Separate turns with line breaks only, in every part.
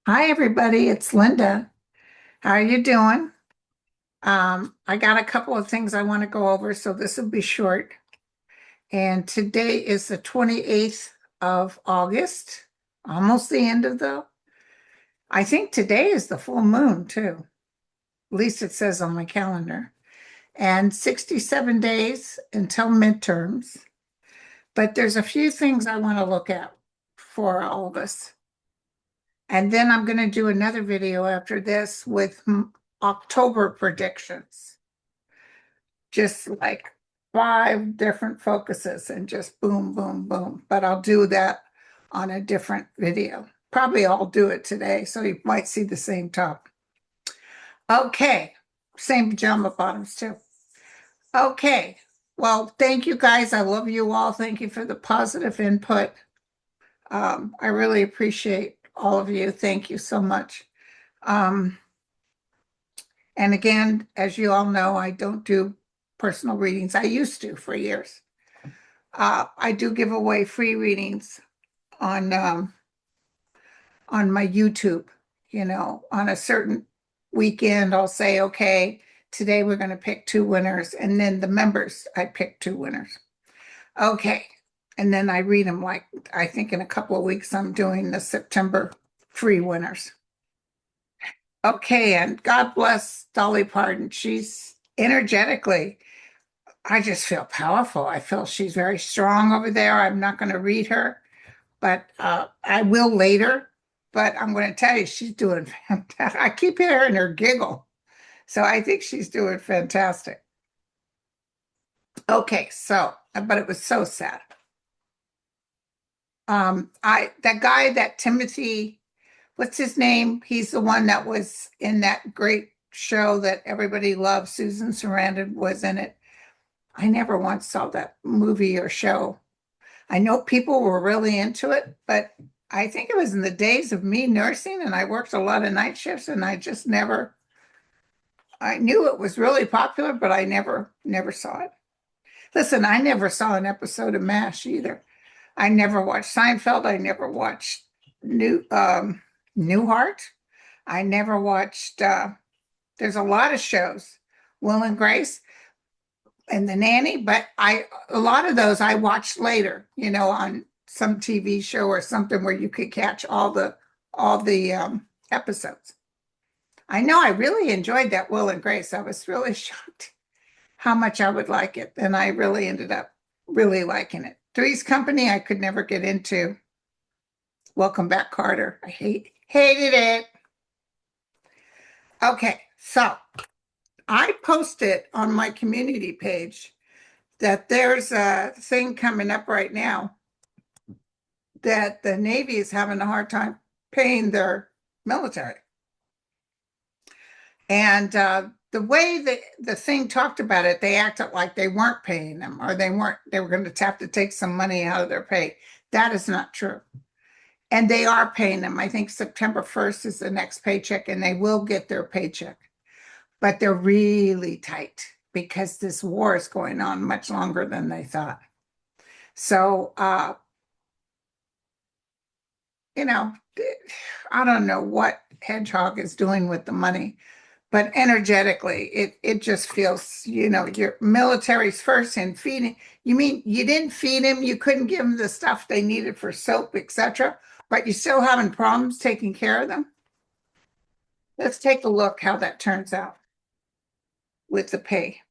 Hi, everybody. It's Linda. How are you doing? I got a couple of things I want to go over, so this will be short. And today is the 28th of August, almost the end of I think today is the full moon, too. At least it says on my calendar. And 67 days until midterms. But there's a few things I want to look at for all of us. And then I'm going to do another video after this with October predictions, just like five different focuses and just boom, boom, boom. But I'll do that on a different video. Probably I'll do it today, so you might see the same top. Okay, same pajama bottoms too. Okay, well, thank you guys. I love you all. Thank you for the positive input. I really appreciate all of you. Thank you so much. Um, And again, as you all know, I don't do personal readings. I used to for years. I do give away free readings on on my YouTube. On a certain weekend, I'll say, okay, today we're going to pick two winners, and then the members, I pick two winners. Okay, and then I read them like I think in a couple of weeks I'm doing the September free winners. Okay, and God bless Dolly Parton. She's energetically, I just feel powerful. I feel she's very strong over there. I'm not going to read her, but I will later. But I'm going to tell you, she's doing fantastic. I keep hearing her giggle. So I think she's doing fantastic. Okay, so, but it was so sad. That guy, that Timothy, what's his name? He's the one that was in that great show that everybody loves. Susan Sarandon was in it. I never once saw that movie or show. I know people were really into it, but I think it was in the days of me nursing and I worked a lot of night shifts and I just never, I knew it was really popular, but I never saw it. Listen, I never saw an episode of MASH either. I never watched Seinfeld. I never watched Newhart. I never watched, there's a lot of shows, Will and Grace and The Nanny, but a lot of those I watched later, on some TV show or something where you could catch all the episodes. I know I really enjoyed that Will and Grace. I was really shocked how much I would like it, and I really ended up really liking it. Three's Company I could never get into. Welcome Back, Carter. I hated it. Okay, so I posted on my community page that there's a thing coming up right now that the Navy is having a hard time paying their military. And the way that the thing talked about it, they acted like they weren't paying them or they were going to have to take some money out of their pay. That is not true. And they are paying them. I think September 1st is the next paycheck and they will get their paycheck. But they're really tight because this war is going on much longer than they thought. So, you know, I don't know what Hedgehog is doing with the money, but energetically, it just feels, your military's first and feeding. You mean you didn't feed him, you couldn't give them the stuff they needed for soap, etc., but you're still having problems taking care of them? Let's take a look how that turns out with the pay.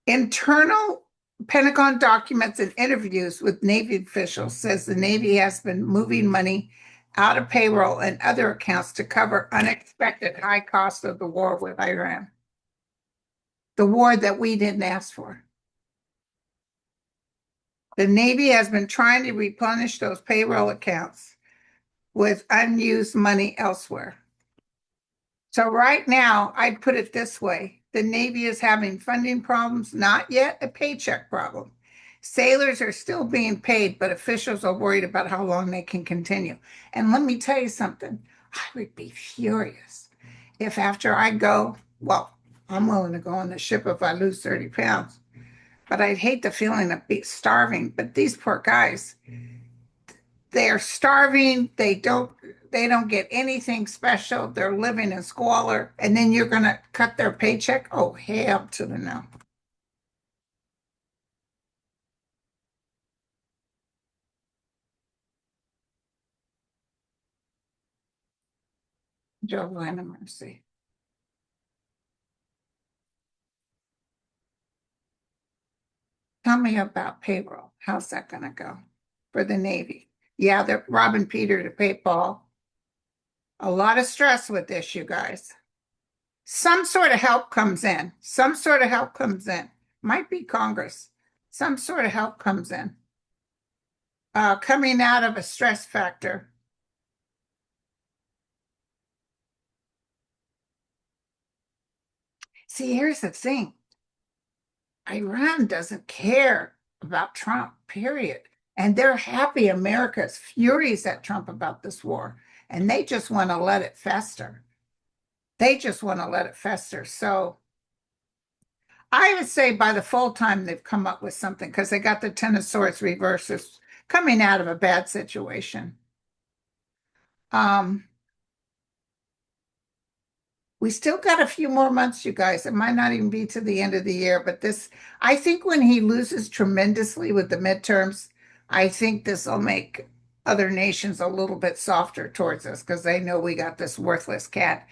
Internal Pentagon documents and interviews with Navy officials says the Navy has been moving money out of payroll and other accounts to cover unexpected high costs of the war with Iran, the war that we didn't ask for. The Navy has been trying to replenish those payroll accounts with unused money elsewhere. So right now, I'd put it this way. The Navy is having funding problems, not yet a paycheck problem. Sailors are still being paid, but officials are worried about how long they can continue. And let me tell you something, I would be furious if after I go, well, I'm willing to go on the ship if I lose 30 pounds, but I'd hate the feeling of starving. But these poor guys, They're starving. They don't get anything special. They're living in squalor. And then you're gonna cut their paycheck? Oh, hell to the no. Joanna Mercy. Tell me about payroll. How's that gonna go for the Navy? Yeah, they're robbing Peter to pay Paul. A lot of stress with this, you guys. Some sort of help comes in. Some sort of help comes in. Might be Congress. Some sort of help comes in. Coming out of a stress factor. See, here's the thing. Iran doesn't care about Trump, period. And they're happy America's furious at Trump about this war. And they just want to let it fester. They just want to let it fester. So I would say by the full time they've come up with something because they got the Ten of Swords reverses coming out of a bad situation. Um, we still got a few more months, you guys. It might not even be to the end of the year, but this, I think when he loses tremendously with the midterms, I think this will make other nations a little bit softer towards us because they know we got this worthless cat.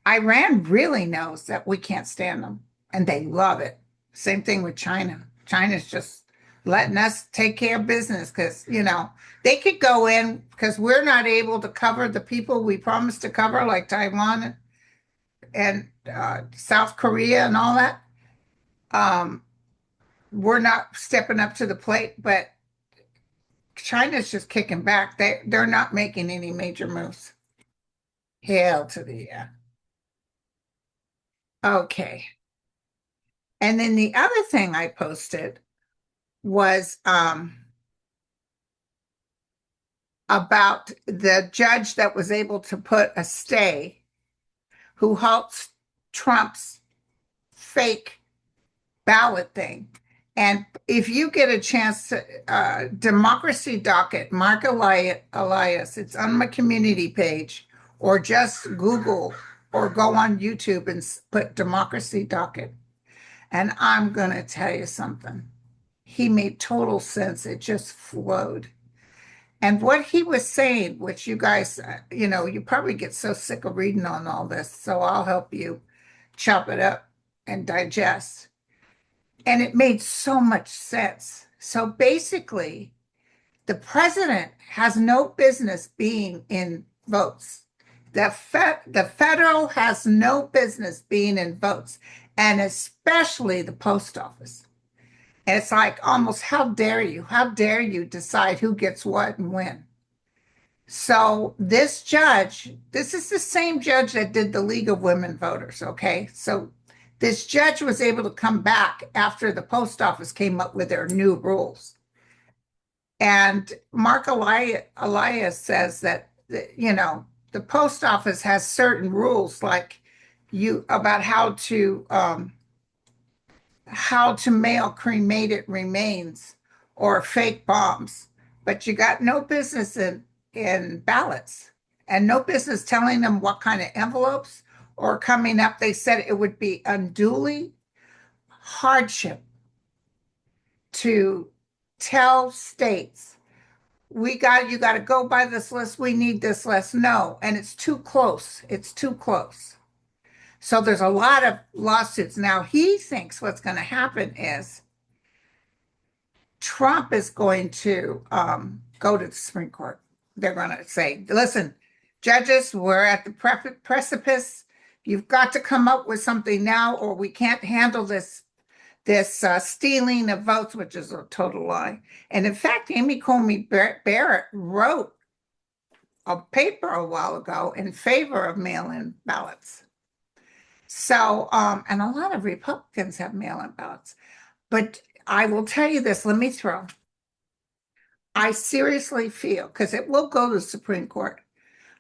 Iran really knows that we can't stand them and they love it. Same thing with China. China's just letting us take care of business because, they could go in because we're not able to cover the people we promised to cover, like Taiwan and South Korea and all that. Um, we're not stepping up to the plate, but China's just kicking back. They're not making any major moves. Hell to the yeah. Okay. And then the other thing I posted was about the judge that was able to put a stay who halts Trump's fake ballot thing. And if you get a chance to democracy docket, Mark Elias, it's on my community page, or just Google or go on YouTube and put democracy docket. And I'm going to tell you something. He made total sense. It just flowed. And what he was saying, which you guys, you probably get so sick of reading on all this, so I'll help you chop it up and digest. And it made so much sense. So basically, the president has no business being in votes. The federal has no business being in votes, and especially the post office. And it's like almost, how dare you? How dare you decide who gets what and when? So this judge, this is the same judge that did the League of Women Voters, okay? So this judge was able to come back after the post office came up with their new rules. And Mark Elias says that, the post office has certain rules like you about how to mail cremated remains or fake bombs, but you got no business in ballots and no business telling them what kind of envelopes or coming up. They said it would be unduly hardship to tell states, you got to go by this list. We need this list. No, and it's too close. It's too close. So there's a lot of lawsuits. Now he thinks what's going to happen is Trump is going to go to the Supreme Court. They're going to say, listen, judges, we're at the precipice. You've got to come up with something now, or we can't handle this stealing of votes, which is a total lie. And in fact, Amy Coney Barrett wrote a paper a while ago in favor of mail-in ballots. So, and a lot of Republicans have mail-in ballots. But I will tell you this, let me throw. I seriously feel, because it will go to the Supreme Court,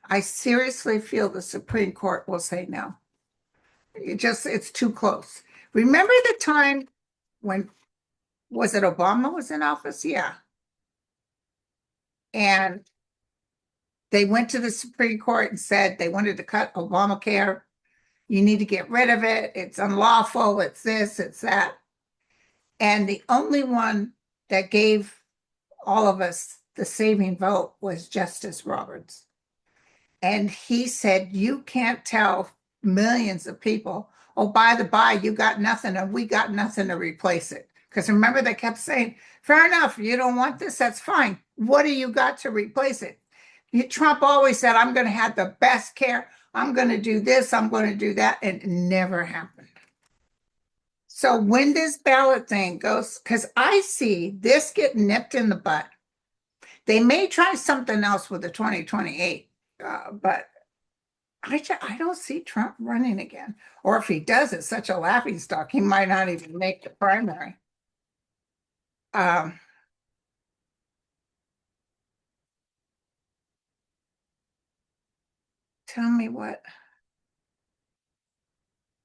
I seriously feel the Supreme Court will say no. It's too close. Remember the time when, was it Obama was in office? Yeah. And they went to the Supreme Court and said they wanted to cut Obamacare. You need to get rid of it. It's unlawful. It's this, it's that. And the only one that gave all of us the saving vote was Justice Roberts. And he said, you can't tell millions of people, oh, by the by, you got nothing and we got nothing to replace it. Because remember, they kept saying, fair enough, you don't want this, that's fine. What do you got to replace it? Trump always said, I'm going to have the best care. I'm going to do this, I'm going to do that. And it never happened. So when this ballot thing goes, because I see this get nipped in the butt. They may try something else with the 2028, but I don't see Trump running again. Or if he does, it's such a laughingstock, he might not even make the primary. Um, Tell me what.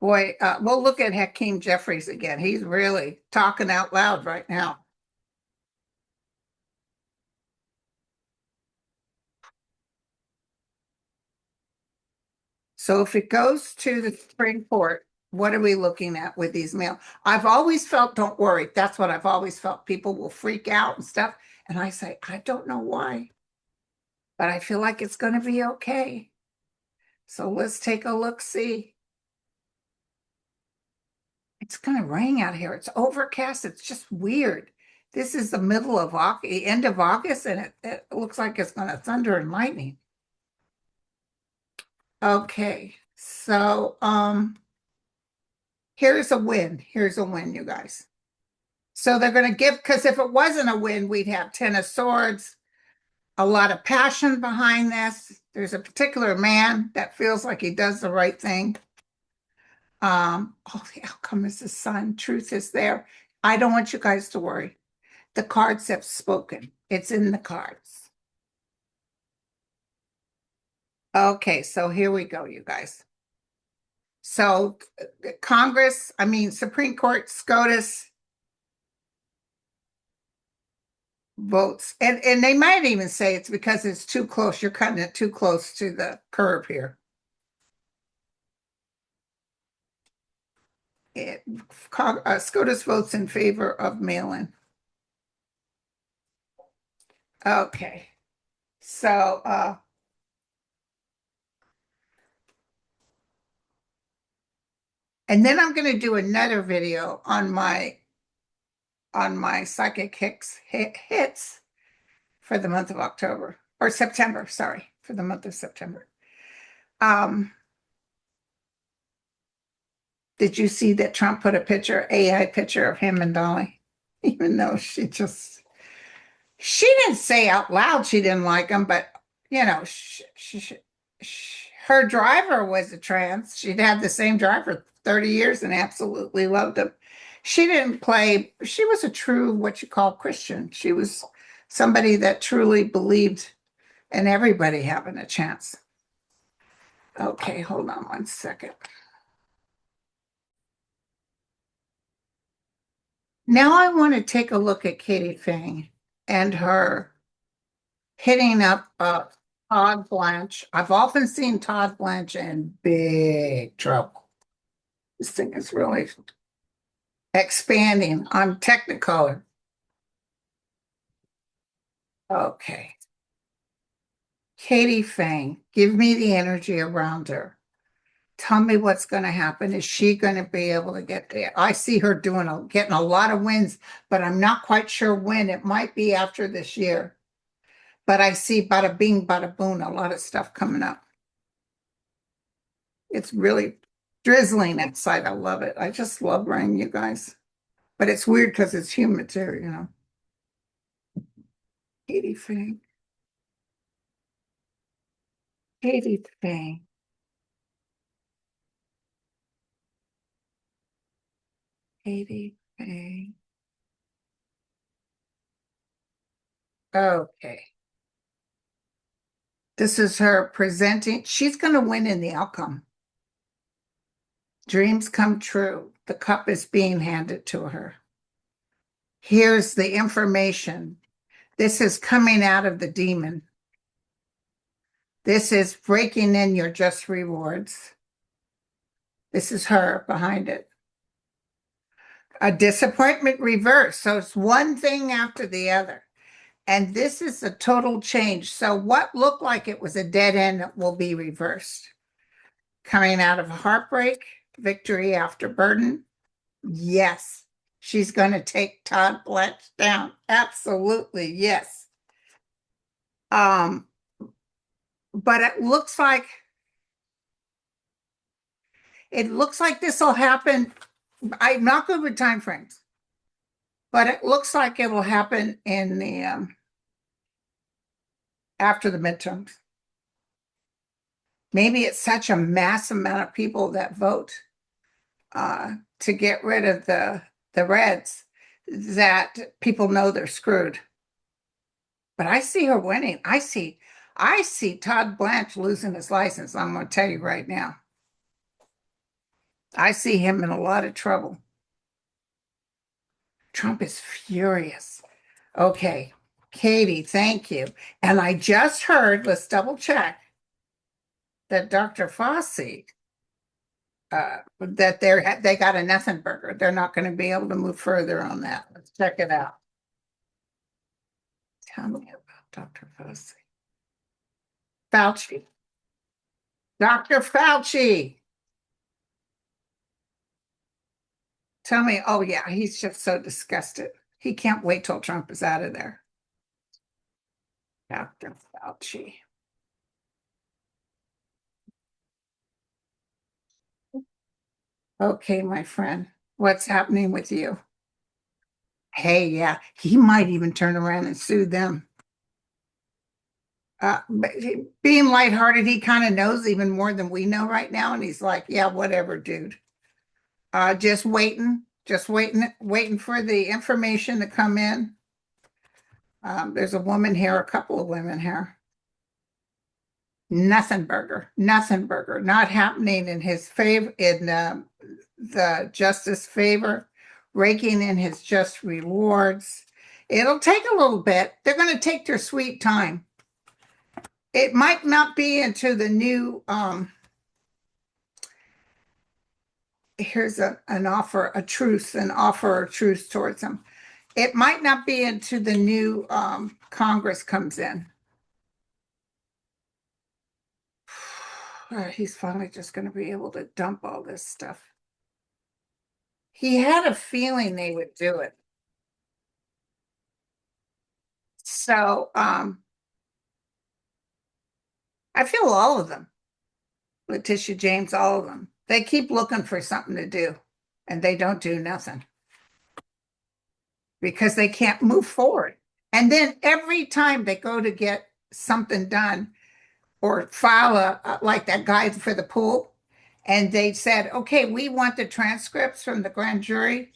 Boy, we'll look at Hakeem Jeffries again. He's really talking out loud right now. So if it goes to the Supreme Court, what are we looking at with these mail? I've always felt, don't worry, that's what I've always felt. People will freak out and stuff. And I say, I don't know why, but I feel like it's going to be okay. So let's take a look, see. It's going to rain out here. It's overcast. It's just weird. This is the middle of August, end of August, and it looks like it's going to thunder and lightning. Okay, so here's a win. Here's a win, you guys. So they're going to give, because if it wasn't a win, we'd have Ten of Swords, a lot of passion behind this. There's a particular man that feels like he does the right thing. Oh, the outcome is the sun. Truth is there. I don't want you guys to worry. The cards have spoken. It's in the cards. Okay, so here we go, you guys. So Congress, I mean, Supreme Court, Scotus votes. And they might even say it's because it's too close. You're cutting it too close to the curve here. Scotus votes in favor of mail-in. Okay. So and then I'm going to do another video on my psychic hits for the month of October or September, sorry, for the month of September. Did you see that Trump put a picture, AI picture of him and Dolly? Even though she didn't say out loud she didn't like him, but you know, her driver was a trans. She'd had the same driver 30 years and absolutely loved him. She didn't play, she was a true, what you call Christian. She was somebody that truly believed in everybody having a chance. Okay, hold on one second. Now I want to take a look at Katie Phang and her hitting up Todd Blanche. I've often seen Todd Blanche in big trouble. This thing is really expanding on Technicolor. Okay. Katie Phang, give me the energy around her. Tell me what's going to happen. Is she going to be able to get there? I see her getting a lot of wins, but I'm not quite sure when. It might be after this year. But I see bada bing, bada boom, a lot of stuff coming up. It's really drizzling outside. I love it. I just love rain, you guys. But it's weird because it's humid too, you know. Katie Phang. Katie Phang. Katie Phang. Okay. This is her presenting. She's going to win in the outcome. Dreams come true. The cup is being handed to her. Here's the information. This is coming out of the demon. This is breaking in your just rewards. This is her behind it. A disappointment reverse. So it's one thing after the other. And this is a total change. So what looked like it was a dead end will be reversed. Coming out of a heartbreak, victory after burden. Yes, she's going to take Todd Blanche down. Absolutely, yes. Um, but it looks like this will happen. I'm not good with time frames, but it looks like it will happen in the after the midterms. Maybe it's such a mass amount of people that vote to get rid of the Reds that people know they're screwed. But I see her winning. I see Todd Blanche losing his license. I'm going to tell you right now. I see him in a lot of trouble. Trump is furious. Okay, Katie, thank you. And I just heard, let's double check, that Dr. Fauci, that they got a nothing burger. They're not going to be able to move further on that. Let's check it out. Tell me about Dr. Fauci. Fauci. Dr. Fauci. Tell me, oh yeah, he's just so disgusted. He can't wait till Trump is out of there. Dr. Fauci. Okay, my friend, what's happening with you? Hey, yeah, he might even turn around and sue them. But being lighthearted, he kind of knows even more than we know right now, and he's like, "Yeah, whatever, dude. Just waiting for the information to come in." There's a woman here, a couple of women here. Nothing burger, nothing burger, not happening in his favor, in the justice favor, raking in his just rewards. It'll take a little bit. They're going to take their sweet time. It might not be into the new, here's an offer, an offer of truce towards him. It might not be into the new Congress comes in. He's finally just going to be able to dump all this stuff. He had a feeling they would do it. So I feel all of them. Letitia James, all of them. They keep looking for something to do and they don't do nothing because they can't move forward. And then every time they go to get something done or file like that guy for the pool, and they said, okay, we want the transcripts from the grand jury.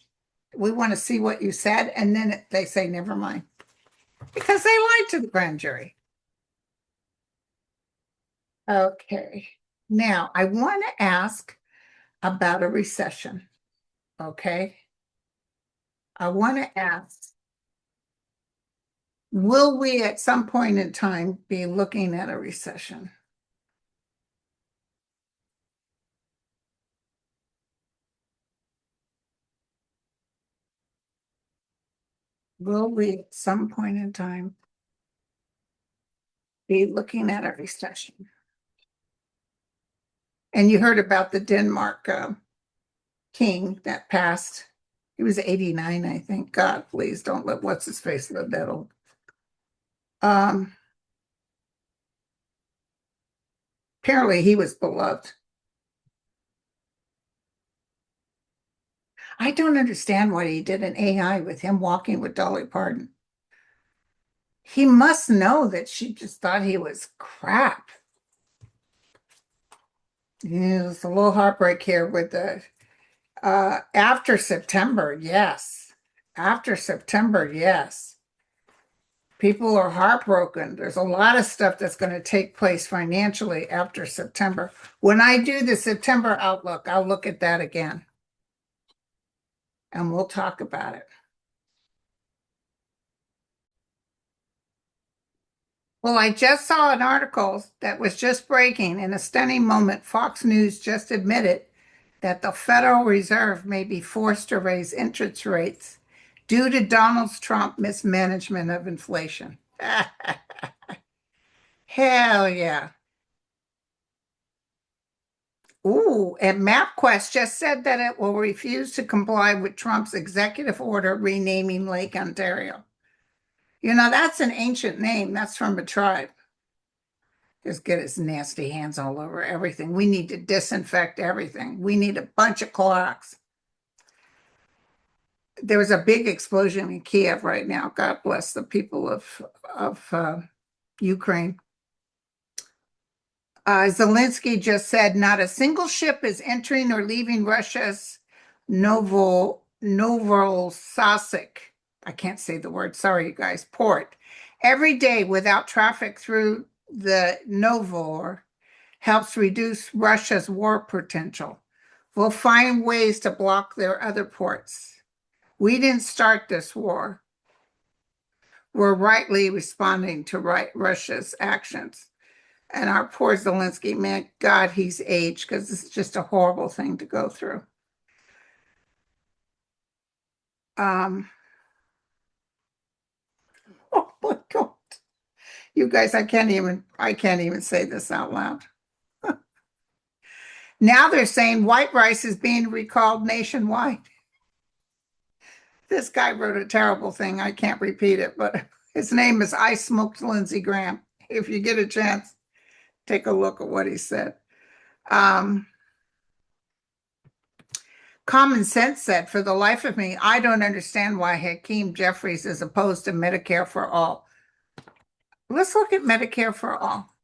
We want to see what you said. And then they say, never mind, because they lied to the grand jury. Okay. Now I want to ask about a recession. Okay. I want to ask, will we at some point in time be looking at a recession? Will we at some point in time be looking at a recession? And you heard about the Denmark king that passed. He was 89, I think. God, please don't let what's his face live that old. Apparently he was beloved. I don't understand why he did an AI with him walking with Dolly Parton. He must know that she just thought he was crap. There's a little heartbreak here with the after September, yes. After September, yes. People are heartbroken. There's a lot of stuff that's going to take place financially after September. When I do the September outlook, I'll look at that again and we'll talk about it. Well, I just saw an article that was just breaking. In a stunning moment, Fox News just admitted that the Federal Reserve may be forced to raise interest rates due to Donald Trump's mismanagement of inflation. Hell yeah. Ooh, and MapQuest just said that it will refuse to comply with Trump's executive order renaming Lake Ontario. You know, that's an ancient name. That's from a tribe. Just get his nasty hands all over everything. We need to disinfect everything. We need a bunch of Clorox. There was a big explosion in Kiev right now. God bless the people of Ukraine. Zelensky just said not a single ship is entering or leaving Russia's Novorossiysk. I can't say the word. Sorry, you guys. Port every day without traffic through the Novor helps reduce Russia's war potential. We'll find ways to block their other ports. We didn't start this war. We're rightly responding to Russia's actions. And our poor Zelensky, man, God, he's aged because this is just a horrible thing to go through. Oh my God. You guys, I can't even say this out loud. Now they're saying white rice is being recalled nationwide. This guy wrote a terrible thing. I can't repeat it, but his name is I Smoked Lindsey Graham. If you get a chance, take a look at what he said. Common Sense said, for the life of me, I don't understand why Hakeem Jeffries is opposed to Medicare for all. Let's look at Medicare for all.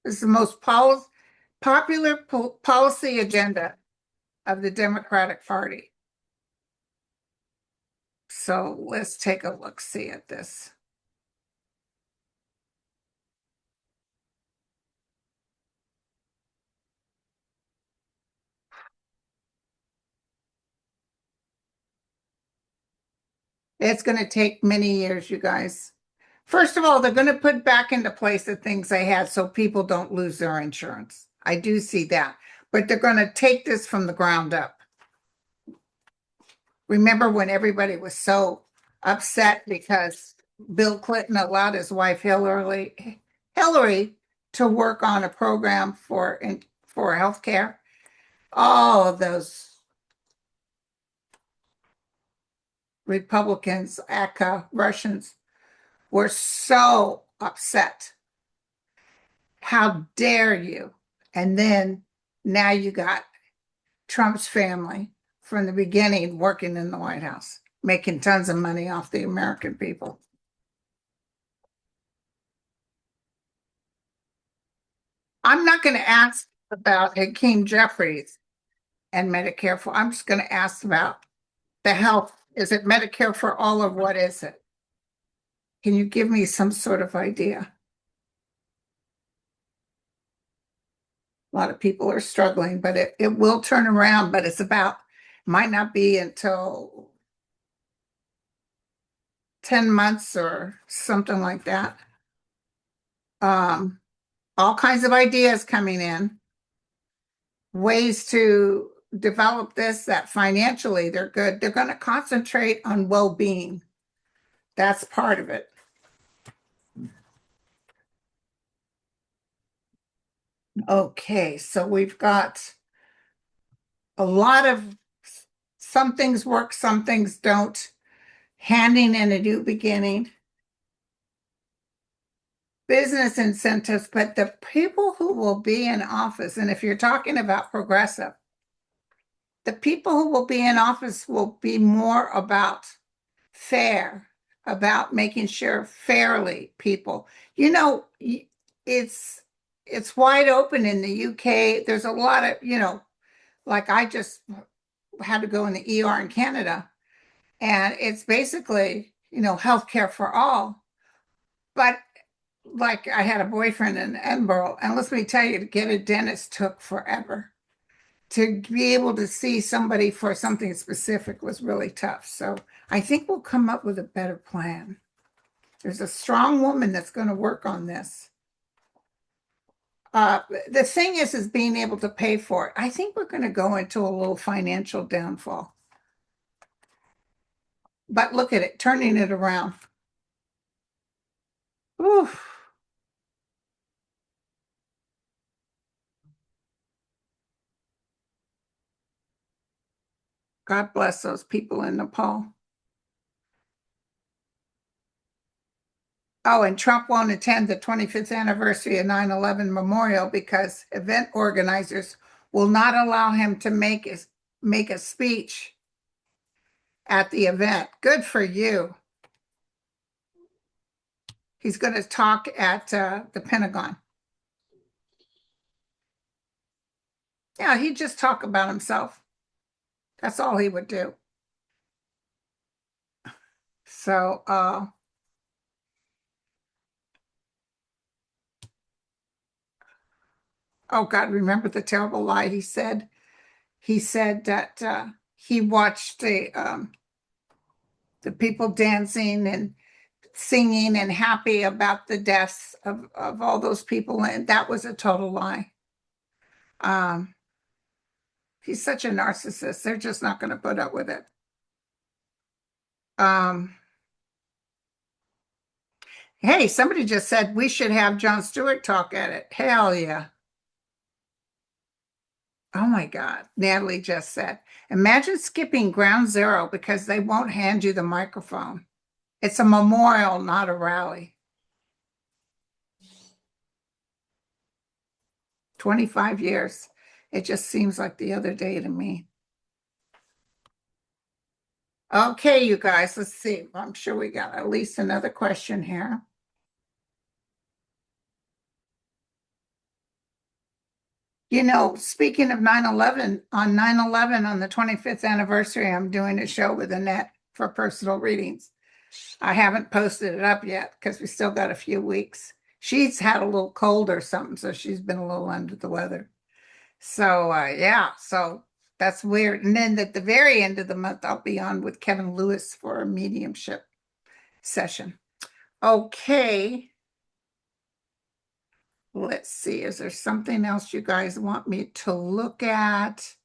It's the most popular policy agenda of the Democratic Party. So let's take a look-see at this. It's going to take many years, you guys. First of all, they're going to put back into place the things they had so people don't lose their insurance. I do see that. But they're going to take this from the ground up. Remember when everybody was so upset because Bill Clinton allowed his wife Hillary to work on a program for health care? All of those Republicans, ACA, Russians were so upset. How dare you? And then now you got Trump's family from the beginning working in the White House, making tons of money off the American people. I'm not going to ask about Hakeem Jeffries and Medicare for, I'm just going to ask about the health. Is it Medicare for all or what is it? Can you give me some sort of idea? A lot of people are struggling, but it will turn around, but might not be until 10 months or something like that. All kinds of ideas coming in, ways to develop this that financially they're good. They're going to concentrate on well-being. That's part of it. Okay, so we've got a lot of some things work, some things don't. Handing in a new beginning, business incentives, but the people who will be in office, and if you're talking about progressive, the people who will be in office will be more about fair, about making sure fairly people. You know, it's wide open in the UK. There's a lot of, like I just had to go in the ER in Canada, and it's basically, healthcare for all. But like I had a boyfriend in Edinburgh, and let me tell you, to get a dentist took forever. To be able to see somebody for something specific was really tough. So I think we'll come up with a better plan. There's a strong woman that's going to work on this. The thing is being able to pay for it. I think we're going to go into a little financial downfall. But look at it, turning it around. Oof. God bless those people in Nepal. Oh, and Trump won't attend the 25th anniversary of 9/11 memorial because event organizers will not allow him to make a speech at the event. Good for you. He's going to talk at the Pentagon. Yeah, he'd just talk about himself. That's all he would do. So, oh God, remember the terrible lie he said? He said that he watched the people dancing and singing and happy about the deaths of all those people, and that was a total lie. He's such a narcissist. They're just not going to put up with it. Hey, somebody just said we should have Jon Stewart talk at it. Hell yeah. Oh my God. Natalie just said, imagine skipping ground zero because they won't hand you the microphone. It's a memorial, not a rally. 25 years. It just seems like the other day to me. Okay, you guys, let's see. I'm sure we got at least another question here. You know, speaking of 9/11, on 9/11, on the 25th anniversary, I'm doing a show with Annette for personal readings. I haven't posted it up yet because we still got a few weeks. She's had a little cold or something, so she's been a little under the weather. So, yeah, so that's weird. And then at the very end of the month, I'll be on with Kevin Lewis for a mediumship session. Okay. Let's see. Is there something else you guys want me to look at?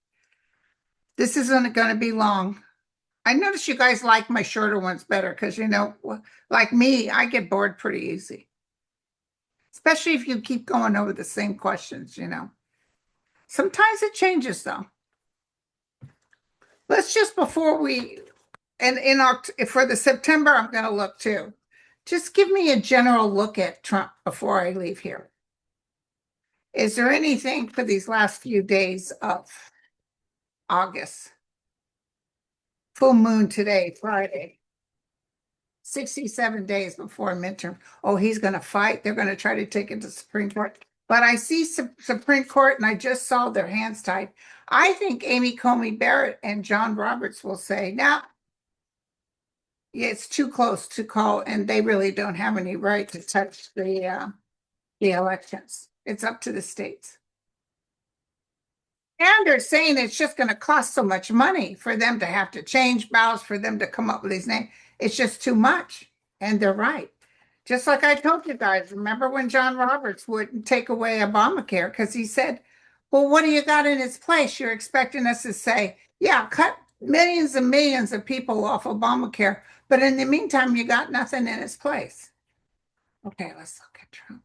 This isn't going to be long. I notice you guys like my shorter ones better because, you know, like me, I get bored pretty easy, especially if you keep going over the same questions, you know. Sometimes it changes, though. Let's just before we, and for the September, I'm going to look too. Just give me a general look at Trump before I leave here. Is there anything for these last few days of August? Full moon today, Friday. 67 days before midterm. Oh, he's going to fight. They're going to try to take it to Supreme Court. But I see Supreme Court, and I just saw their hands tied. I think Amy Coney Barrett and John Roberts will say, now, it's too close to call, and they really don't have any right to touch the elections. It's up to the states. And they're saying it's just going to cost so much money for them to have to change ballots, for them to come up with these names. It's just too much. And they're right. Just like I told you guys, remember when John Roberts would take away Obamacare because he said, well, what do you got in its place? You're expecting us to say, yeah, cut millions and millions of people off Obamacare. But in the meantime, you got nothing in its place. Okay, let's look at Trump.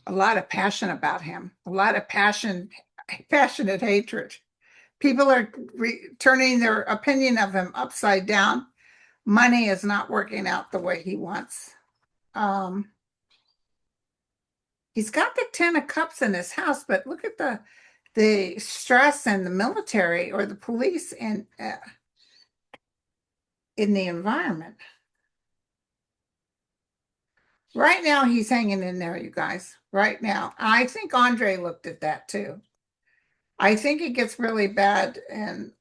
A lot of passion about him, a lot of passionate hatred. People are turning their opinion of him upside down. Money is not working out the way he wants. He's got the 10 of cups in his house, but look at the stress and the military or the police in the environment. Right now, he's hanging in there, you guys. Right now. I think Andre looked at that too. I think it gets really bad in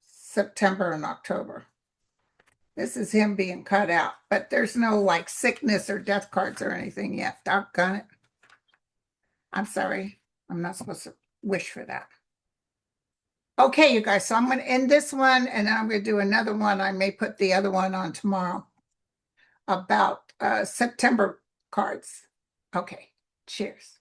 September and October. This is him being cut out, but there's no like sickness or death cards or anything yet. Doggone it. I'm sorry. I'm not supposed to wish for that. Okay, you guys. So I'm going to end this one and then I'm going to do another one. I may put the other one on tomorrow. about September cards. Okay, cheers.